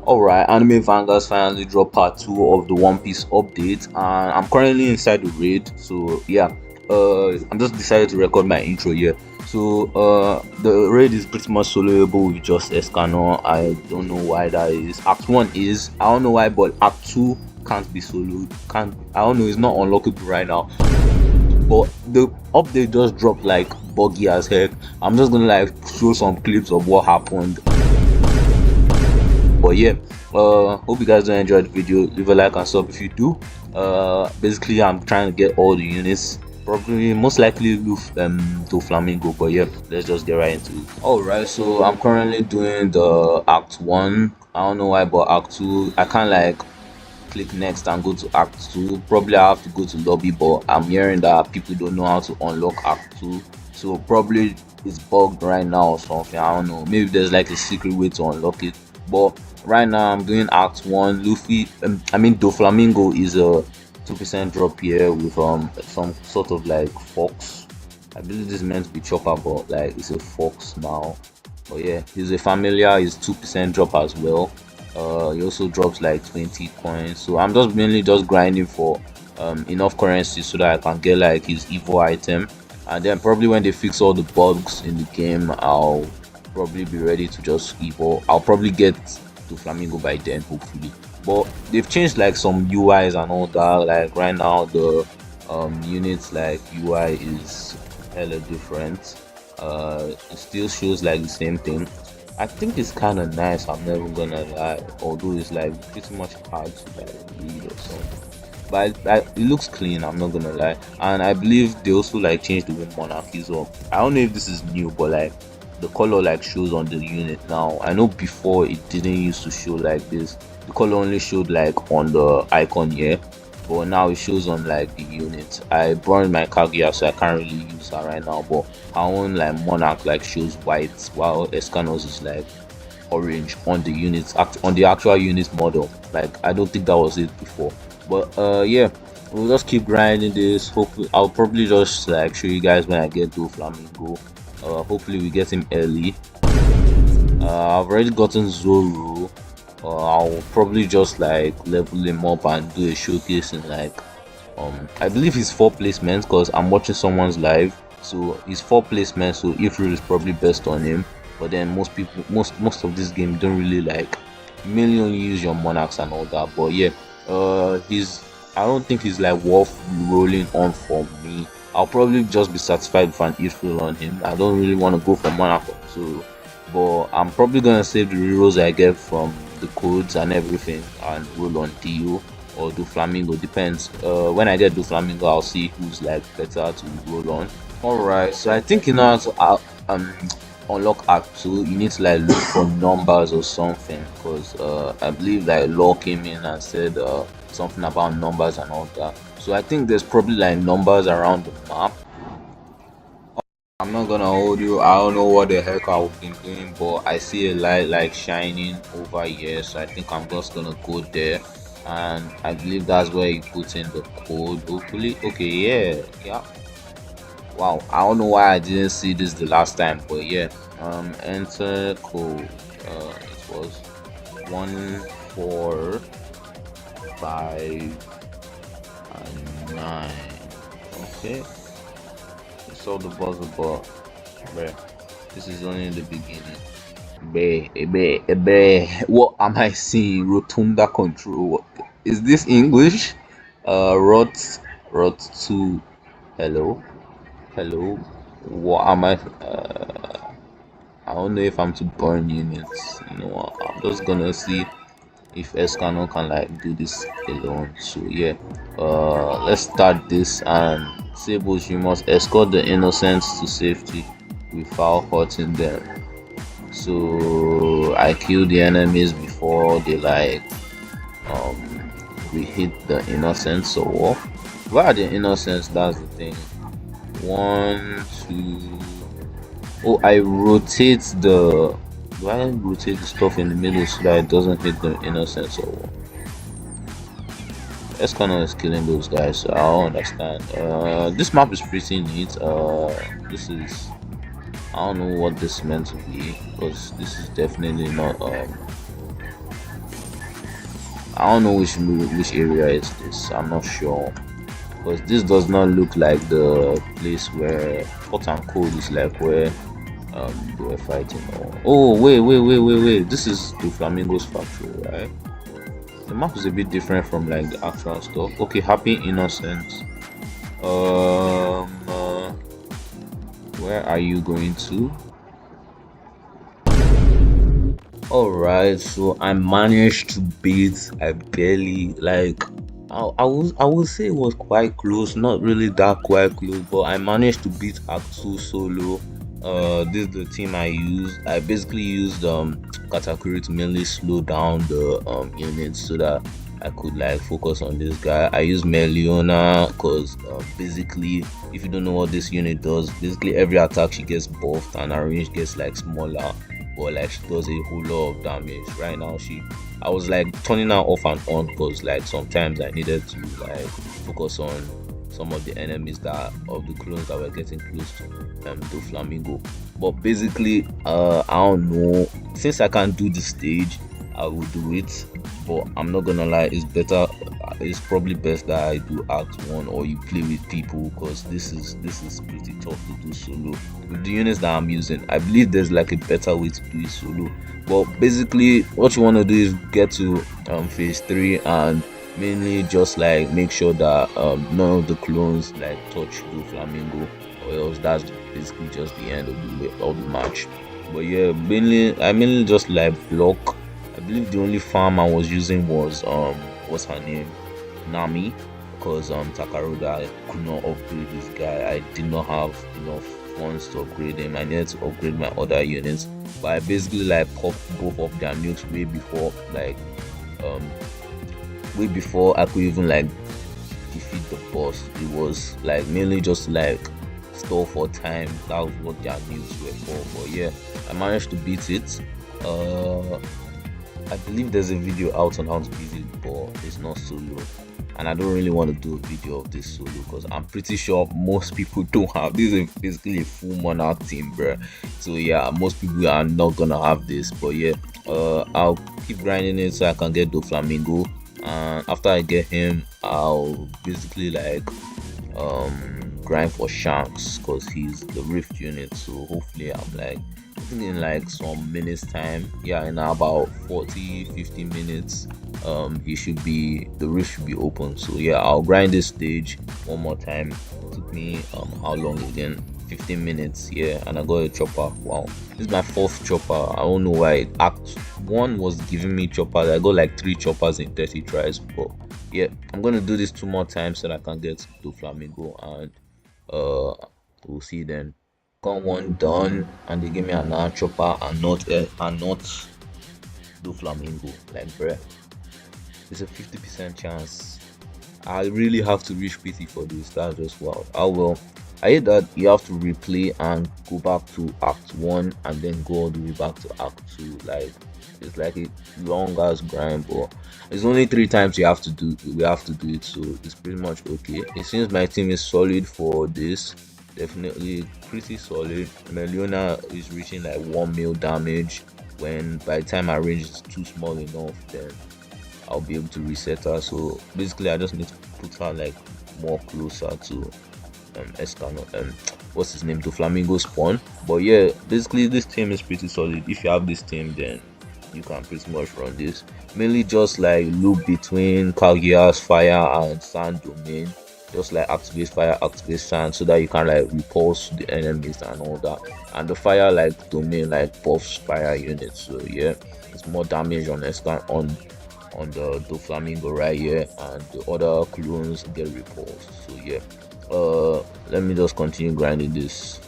Alright, Anime Vanguards finally dropped part 2 of the One Piece update, and I'm currently inside the raid. So yeah, I'm just decided to record my intro here. So the raid is pretty much soloable with just Escanor. I don't know why that is. Act 1 is, I don't know why, but Act 2 can't be soloed. Can't, I don't know, it's not unlockable right now. But the update just dropped like buggy as heck. I'm just gonna like show some clips of what happened. But yeah, hope you guys don't enjoy the video. Leave a like and sub if you do. Basically I'm trying to get all the units, probably most likely to Flamingo. But yeah, let's just get right into it. All right, so I'm currently doing the Act 1. I don't know why, but Act 2 I can't like click next and go to Act 2. Probably I have to go to lobby, but I'm hearing that people don't know how to unlock Act 2, so probably it's bugged right now or something. I don't know, maybe there's like a secret way to unlock it. But right now I'm doing Act 1. Luffy, Doflamingo is a 2% drop here with some sort of like fox. I believe this is meant to be chopper, but like it's a fox now. But yeah, he's a familiar. He's 2% drop as well. He also drops like 20 coins. So I'm just mainly just grinding for enough currency so that I can get like his evil item. And then probably when they fix all the bugs in the game, I'll probably be ready to just evolve. I'll probably get to Flamingo by then, hopefully. But they've changed like some UIs and all that. Like right now the units like UI is hella different. It still shows like the same thing. I think it's kind of nice, I'm never gonna lie, although it's like pretty much hard to like read or something. But it looks clean, I'm not gonna lie. And I believe they also like changed the wing monarchy, so I don't know if this is new, but like the color like shows on the unit now. I know before it didn't used to show like this. The color only showed like on the icon here, but now it shows on like the unit. I burned my Kaguya, so I can't really use that right now, but our own like monarch like shows white, while Escanos is like orange on the units, on the actual unit model. Like I don't think that was it before. But yeah, we'll just keep grinding this. Hopefully I'll probably just like show you guys when I get to Flamingo. Hopefully we get him early. I've already gotten Zoro. I'll probably just like level him up and do a showcase in like I believe he's 4 placements because I'm watching someone's live. So he's 4 placements, so Ifril is probably best on him. But then most of this game don't really like mainly only use your monarchs and all that. But yeah, he's I don't think he's like worth rolling on for me. I'll probably just be satisfied with an Ifril on him. I don't really want to go for monarch, so but I'm probably gonna save the rerolls I get from the codes and everything and roll on Dio or do Flamingo, depends. When I get to Flamingo, I'll see who's like better to roll on. Alright, so I think in order to unlock Act 2, you need to like look for numbers or something, because I believe like Law came in and said something about numbers and all that. So I think there's probably like numbers around the map. I'm not gonna hold you, I don't know what the heck I've been doing, but I see a light like shining over here, so I think I'm just gonna go there, and I believe that's where you put in the code, hopefully. Okay, yeah. Wow, I don't know why I didn't see this the last time, but yeah. Enter code. It was 145 okay. Saw the buzzer, but bruh, this is only the beginning. What am I seeing? Rotunda control. Is this English? Rot 2. Hello. What am I don't know if I'm to burn units. You know, I'm just gonna see if Escano can like do this alone. So yeah, let's start this. And Sables, you must escort the innocents to safety without hurting them. So I kill the enemies before they like we hit the innocents. So what? Where are the innocents? That's the thing. 1, 2. Oh, I rotate the. Do I rotate the stuff in the middle so that it doesn't hit the innocents or what? Escanor is killing those guys, so I don't understand. This map is pretty neat. This is, I don't know what this is meant to be, because this is definitely not I don't know which area is this. I'm not sure, because this does not look like the place where hot and cold is, like where they were fighting. Oh, wait, this is the flamingos factory, right? The map is a bit different from like the actual stuff. Okay, happy innocence. Where are you going to? Alright, so I managed to beat. I barely, like, I would say it was quite close, not really that quite close, but I managed to beat Act 2 solo. This is the team I used. I basically used Katakuri to mainly slow down the units so that I could like focus on this guy. I used Meliona because basically, if you don't know what this unit does, basically every attack she gets buffed and her range gets like smaller, but like she does a whole lot of damage. Right now, I was like turning her off and on because like sometimes I needed to like focus on some of the enemies that of the clones that were getting close to Flamingo. But basically, I don't know. Since I can't do the stage, I will do it. But I'm not gonna lie, it's better. It's probably best that I do Act 1 or you play with people, because this is pretty tough to do solo. With the units that I'm using, I believe there's like a better way to do it solo. But basically, what you want to do is get to phase 3 and mainly just like make sure that none of the clones like touch the flamingo, or else that's basically just the end of the match. But yeah, I mainly just like block. I believe the only farm I was using was what's her name, Nami, because Takaruda, I could not upgrade this guy. I did not have enough funds to upgrade him. I needed to upgrade my other units, but I basically like popped both of their nukes um way before I could even like defeat the boss. It was like mainly just like store for time. That was what their nukes were for. But yeah, I managed to beat it. I believe there's a video out on how to beat it, but it's not solo, and I don't really want to do a video of this solo because I'm pretty sure most people don't have this. Is basically a full monarch team, bruh. So yeah, most people are not gonna have this. But yeah, I'll keep grinding it so I can get the flamingo, and after I get him, I'll basically like grind for Shanks because he's the rift unit. So hopefully I'm like, I think in like some minutes time, yeah, in about 40-50 minutes, the rift should be open. So yeah, I'll grind this stage one more time. It took me how long again? 15 minutes, yeah, and I got a chopper. Wow, this is my 4th chopper. I don't know why Act 1 was giving me choppers. I got like 3 choppers in 30 tries. But yeah, I'm gonna do this 2 more times so that I can get to Flamingo, and we'll see then. Got one done, and they give me another chopper and not do Flamingo. Like, bruh, it's a 50% chance. I really have to reach PT for this. That's just wild. Oh well, I hate that you have to replay and go back to Act 1 and then go all the way back to Act 2. Like, it's like a long ass grind, but it's only 3 times we have to do it, so it's pretty much okay. It seems my team is solid for this. Definitely pretty solid. Meliona is reaching like 1 mil damage. When by the time my range is too small enough, then I'll be able to reset her. So basically, I just need to put her like more closer to Escano, what's his name, to Flamingo spawn. But yeah, basically this team is pretty solid. If you have this team, then you can pretty much run this. Mainly just like loop between Kaguya's fire and sand domain. Just like activate fire, activate sand, so that you can like repulse the enemies and all that. And the fire like domain like buffs fire units. So yeah, it's more damage on Escan on the Flamingo right here, and the other clones get repulsed. So yeah, let me just continue grinding this.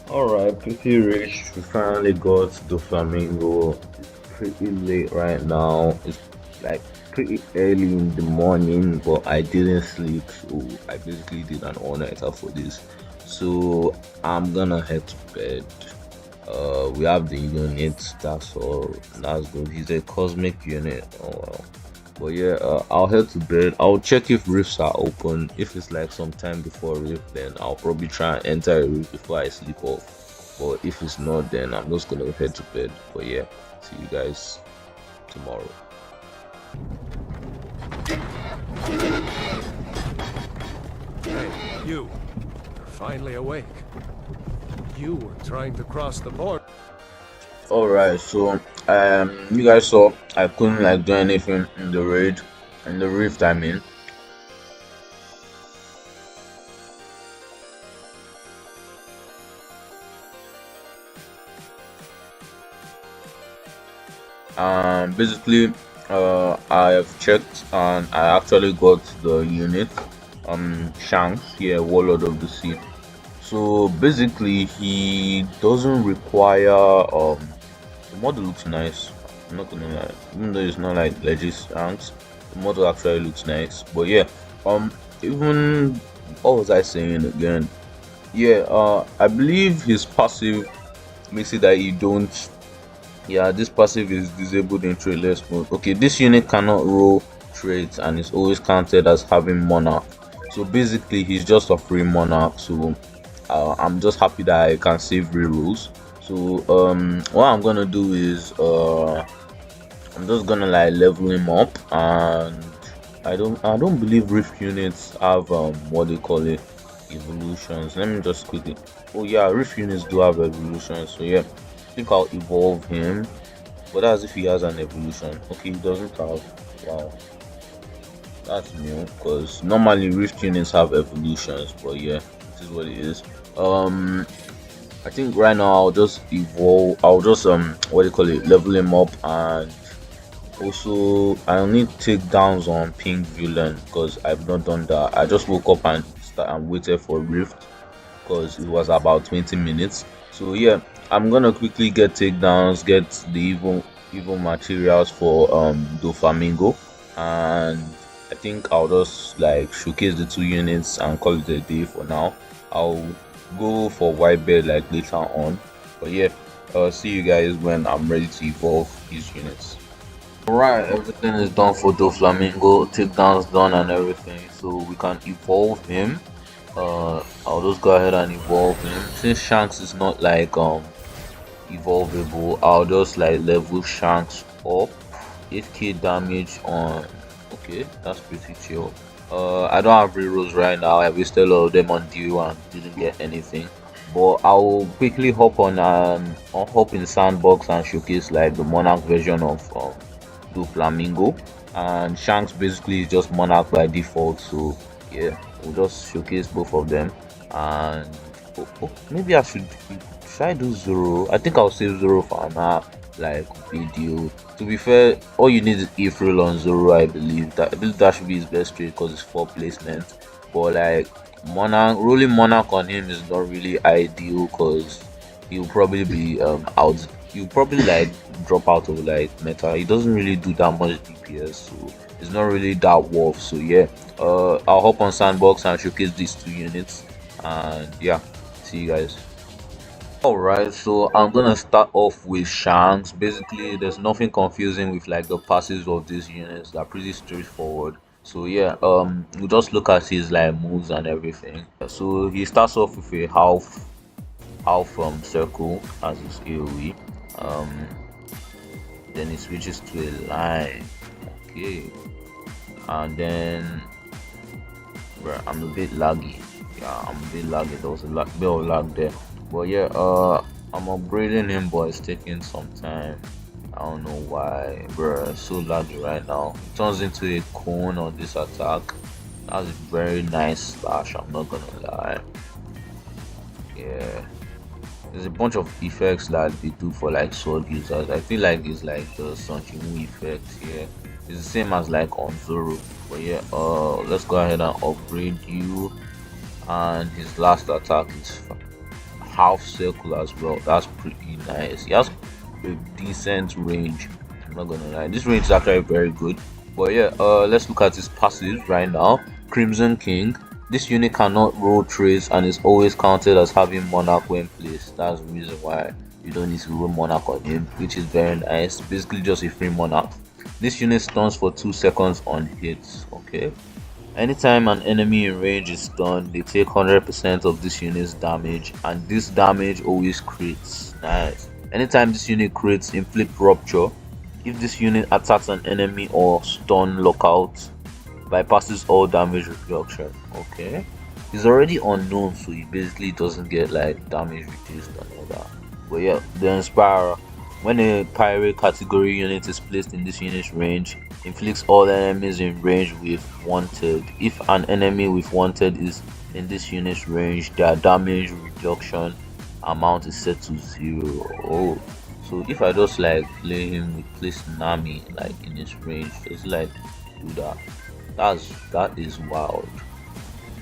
Alright, pretty rich. We finally got the Flamingo. It's pretty late right now. It's like pretty early in the morning, but I didn't sleep, so I basically did an all-nighter for this. So I'm gonna head to bed. We have the unit, that's all. That's good. He's a cosmic unit. Oh well. But yeah, I'll head to bed. I'll check if rifts are open. If it's like some time before rift, then I'll probably try and enter a rift before I sleep off. But if it's not, then I'm just gonna head to bed. But yeah, see you guys tomorrow. Hey, you. You're finally awake. You were trying to cross the border. Alright, so you guys saw I couldn't like do anything in the raid, in the rift I mean. Basically I have checked and I actually got the unit Shanks here, Warlord of the Sea. So basically he doesn't require the model looks nice. I'm not gonna lie, even though it's not like legit Shanks, the model actually looks nice. But yeah, even what was I saying again? Yeah, I believe his passive makes it that you don't. Yeah, this passive is disabled in traitless mode. Okay, this unit cannot roll traits and is always counted as having monarch. So basically he's just a free monarch. So I'm just happy that I can save rerolls. So what I'm gonna do is I'm just gonna like level him up, and I don't believe rift units have what they call it, evolutions. Let me just quickly. Oh yeah, rift units do have evolutions. So yeah, I think I'll evolve him. But that's if he has an evolution. Okay, he doesn't have. Wow, that's new because normally rift units have evolutions. But yeah, this is what it is. I think right now I'll just evolve. I'll just what do you call it, level him up, and also I'll need takedowns on pink villain because I've not done that. I just woke up and waited for rift because it was about 20 minutes. So yeah, I'm gonna quickly get takedowns, get the evil materials for Doflamingo, and I think I'll just like showcase the two units and call it a day for now. I'll go for white bed like later on. But yeah, see you guys when I'm ready to evolve these units. Alright, everything is done for Doflamingo, takedowns done and everything, so we can evolve him. I'll just go ahead and evolve him. Since Shanks is not like evolvable, I'll just like level Shanks up. 8k damage on. Okay, that's pretty chill. I don't have rerolls right now. I wasted a lot of them on due and didn't get anything. But I'll quickly hop in sandbox and showcase like the monarch version of Doflamingo, and Shanks basically is just monarch by default. So yeah, we'll just showcase both of them. And maybe should I do Zoro? I think I'll save Zoro for another like video. To be fair, all you need is Ifril on Zoro. I believe that should be his best trade because it's 4 placement. But like rolling monarch on him is not really ideal because he'll probably be out. He'll probably like drop out of like meta. He doesn't really do that much DPS, so it's not really that worth. So yeah, I'll hop on sandbox and showcase these two units, and yeah, see you guys. Alright, so I'm gonna start off with Shanks. Basically, there's nothing confusing with like the passes of these units. They're pretty straightforward. So yeah, we'll just look at his like moves and everything. So he starts off with a half circle as his AoE. Um, then he switches to a line. Okay, and then bruh, I'm a bit laggy. Yeah, I'm a bit laggy. There was a bit of lag there. But yeah, I'm upgrading him, but it's taking some time. I don't know why, bro. It's so laggy right now. It turns into a cone on this attack. That's a very nice slash. I'm not gonna lie. Yeah, there's a bunch of effects that they do for like sword users. I feel like it's like the Sanchimu effect here. It's the same as like on Zoro. But yeah, let's go ahead and upgrade you. And his last attack is half circle as well. That's pretty nice. He has a decent range. I'm not gonna lie, this range is actually very good. But yeah, let's look at his passive right now. Crimson King. This unit cannot roll traits and is always counted as having monarch when placed. That's the reason why you don't need to roll monarch on him, which is very nice. Basically just a free monarch. This unit stuns for 2 seconds on hits. Okay, Anytime an enemy in range is stunned, they take 100% of this unit's damage, and this damage always crits. Nice. Anytime this unit crits, inflict rupture. If this unit attacks an enemy or stun lockout, bypasses all damage reduction. Okay. He's already unknown, so he basically doesn't get like damage reduced and all that. But yeah, the Inspirer. When a pirate category unit is placed in this unit's range, inflicts all enemies in range with wanted. If an enemy with wanted is in this unit's range, their damage reduction amount is set to 0. Oh, so if I just like play him with place Nami like in his range, just like do that. That is wild.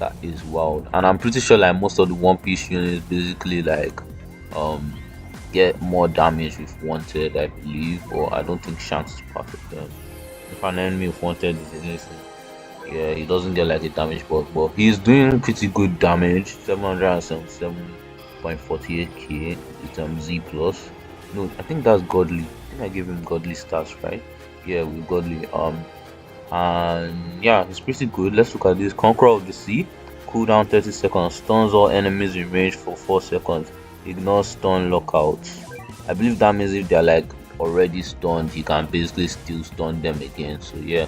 That is wild. And I'm pretty sure like most of the One Piece units basically like um get more damage with wanted, I believe, or I don't think Shanks is part of them. If an enemy with wanted is anything, yeah, he doesn't get like a damage buff, but he's doing pretty good damage, 777.48k with Z plus. No, I think that's godly. I think I gave him godly stats, right? Yeah, with godly. And yeah, it's pretty good. Let's look at this. Conqueror of the Sea. Cooldown 30 seconds. Stuns all enemies in range for 4 seconds. Ignore stun lockouts. I believe that means if they're like already stunned, he can basically still stun them again. So yeah,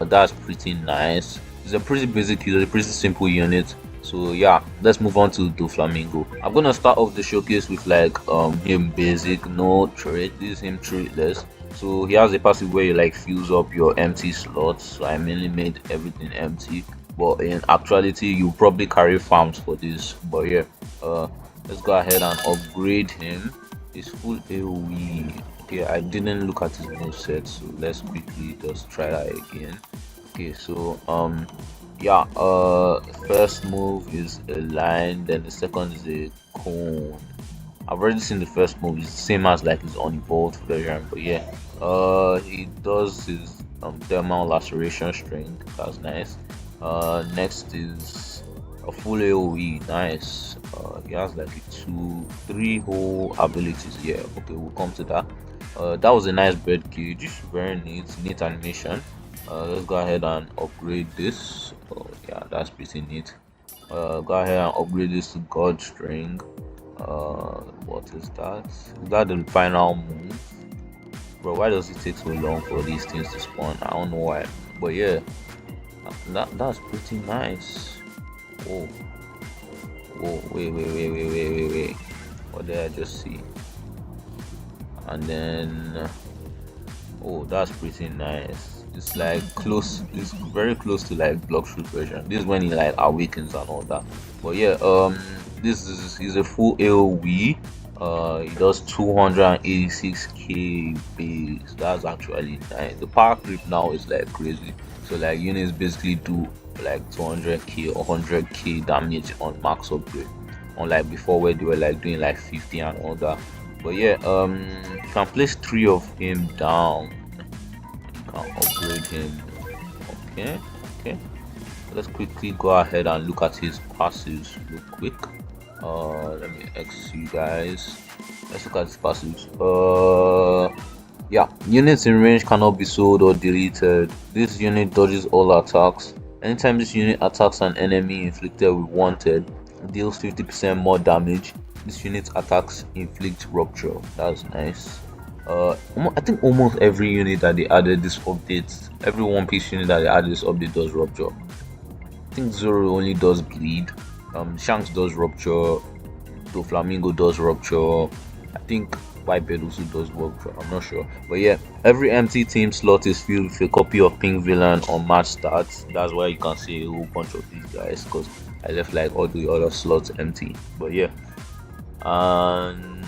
that's pretty nice. It's a pretty basic unit, a pretty simple unit. So yeah, let's move on to Flamingo. I'm gonna start off the showcase with like him basic, no trait. This is him traitless. So he has a passive where you like fills up your empty slots. So I mainly made everything empty. But in actuality, you probably carry farms for this. But yeah, let's go ahead and upgrade him. It's full AoE. Okay, I didn't look at his move set, so let's quickly just try that again. Okay, so yeah, first move is a line, then the second is a cone. I've already seen the first move. It's the same as like his unevolved version, but yeah, he does his thermal laceration string. That's nice. Next is a full AoE. Nice. He has like three whole abilities. Yeah. Okay, we'll come to that. That was a nice bird cage. Very neat animation. Let's go ahead and upgrade this. Oh yeah, that's pretty neat. Go ahead and upgrade this to God string. What is that? Is that the final move? Bro, why does it take so long for these things to spawn? I don't know why. But yeah, that's pretty nice. Oh, whoa, wait. What did I just see? And then, oh, that's pretty nice. It's like close. It's very close to like block shoot version. This is when he like awakens and all that. But yeah, this is a full AoE. It does 286k base. That's actually nice. The power creep now is like crazy. So like units basically do like 200k or 100k damage on max upgrade. Unlike before where they were like doing like 50 and all that. But yeah, you can place 3 of him down. You can upgrade him. Okay. Let's quickly go ahead and look at his passives real quick. Let me X you guys. Let's look at his passives. Yeah, units in range cannot be sold or deleted. This unit dodges all attacks. Anytime this unit attacks an enemy inflicted with wanted, deals 50% more damage. This unit's attacks inflict rupture. That's nice. I think almost every unit that they added this update, every One Piece unit that they added this update does rupture. I think Zoro only does bleed. Shanks does rupture. Flamingo does rupture. I think Whitebeard also does rupture. I'm not sure, but yeah, every empty team slot is filled with a copy of Pink Villain on match stats. That's why you can see a whole bunch of these guys because I left like all the other slots empty. But yeah, and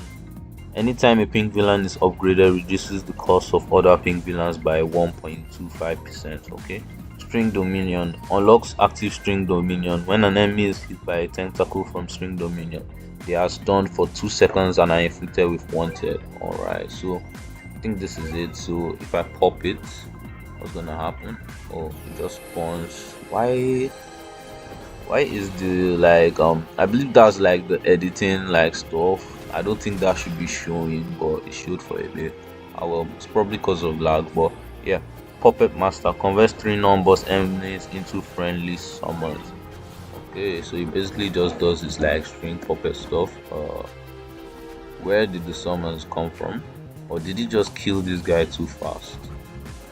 anytime a Pink Villain is upgraded, reduces the cost of other Pink Villains by 1.25%. Okay. String Dominion unlocks active String Dominion. When an enemy is hit by a tentacle from String Dominion, they are stunned for 2 seconds and are inflicted with wanted. Alright, so I think this is it. So if I pop it, what's gonna happen? Oh, it just spawns. Why is the like I believe that's like the editing like stuff. I don't think that should be showing, but it showed for a bit. Well, it's probably because of lag, but yeah. Puppet Master converts 3 non-boss enemies into friendly summons. Okay, so he basically just does his like string puppet stuff. Where did the summons come from? Or did he just kill this guy too fast?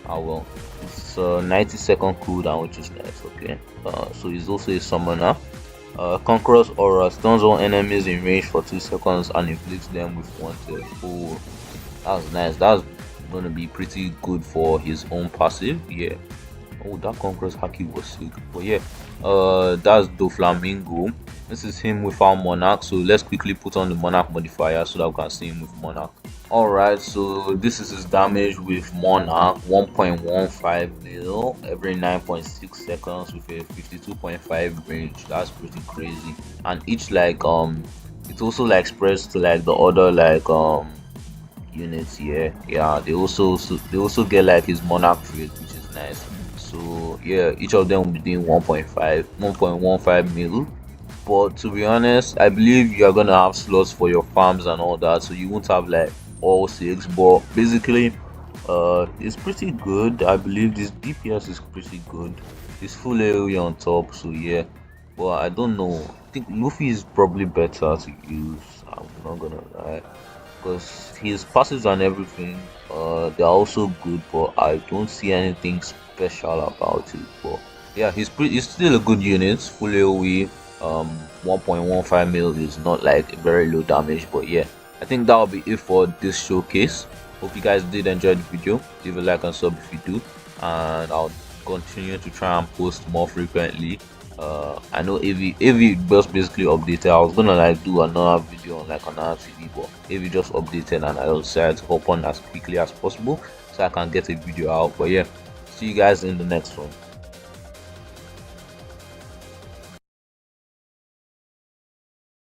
Ah well, it's a 90-second cooldown, which is nice. Okay, so he's also a summoner. Conqueror's Aura stuns all enemies in range for 2 seconds and inflicts them with 1 Oh, that's nice. That's gonna be pretty good for his own passive. Yeah. Oh, that Conqueror's Haki was sick. But yeah, that's Doflamingo. This is him without Monarch. So let's quickly put on the Monarch modifier so that we can see him with Monarch. Alright, so this is his damage with Monarch, 1.15 mil every 9.6 seconds with a 52.5 range. That's pretty crazy. And each like it also like spreads to like the other like units here. Yeah, they also get like his Monarch trait, which is nice. So yeah, each of them will be doing 1.15 mil. But to be honest, I believe you are gonna have slots for your farms and all that, so you won't have like all 6. But basically, it's pretty good. I believe this DPS is pretty good. It's full area on top, so yeah. But I don't know. I think Luffy is probably better to use. I'm not gonna lie, because his passes and everything, they're also good, but I don't see anything special about it. But yeah, he's still a good unit. Full AoE, 1.15 mil is not like a very low damage, but yeah, I think that'll be it for this showcase. Hope you guys did enjoy the video. Leave a like and sub if you do, and I'll continue to try and post more frequently. I know AV just basically updated. I was gonna like do another video on like another TV, but AV just updated and I decided to hop on as quickly as possible so I can get a video out. But yeah, see you guys in the next one.